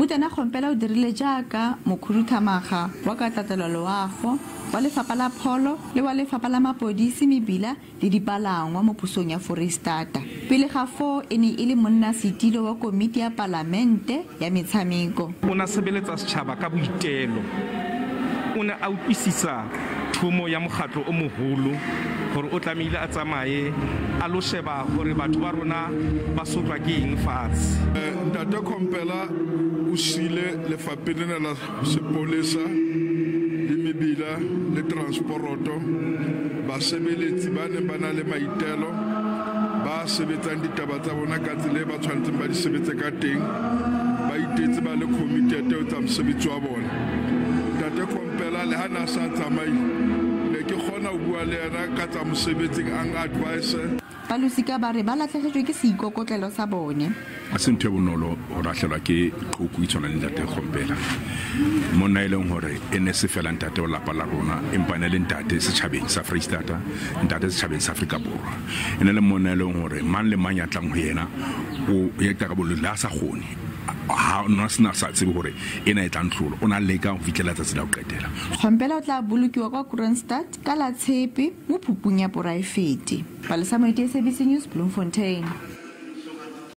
Butana Kgompela o dirile jaaka mokhuduthamaga wa katlaatlelo loago wa lefapha la pholo le wa lefapha la mapodisi mebila le dipalangwa mo pusong ya Foreisetata. Pele ga foo e ne e le monnasetilo wa komiti ya palamente ya metshameko. O na sebeletsa setšhaba ka boitelo. O ne a utlwisisa thumo ya mokgatlo o moholo gore o tlamehile a tsamaye a lo sheba gore batho ba rona ba sotlwa ke eng fatshe. Ntate Kgompela o sile lefapheng la sepolesa le mebila le transporto basebeletsi ba ne ba na le maitelo ba sebetsang ditaba tsa bona ka tsela e ba tshwanetseng ba di sebetse ka teng ba itetse ba le committee ya tsa mosebetsi wa bona. Ntate Kgompela le hana sa tsamaile ne ke kgona ho bua le yena ka tsa mosebetsing ang advice. Balosika ba re ba latlhegetswe ke seikokotlelo sa bone. A se ntho e bonolo o ratlhelwa ke qhoku e tshwanang le Ntate Kgompela monna e leng hore e ne se fela ntate o lapa la rona empa ne le ntate setjhabeng sa Foreisetata, ntate setjhabeng sa Afrika Borwa. E ne le monna e leng hore mang le mang ya tlang ho yena o ya ka bollo la sa kgone ha no sna sa tsebe hore ena e tlang tlholo o na leka ho fitlela tsa tsela o qetela. Kgompela o tla bolokiwa kwa Kroonstad ka la tshepe mo phupung ya poraefete. Balesa mo SABC News Bloemfontein.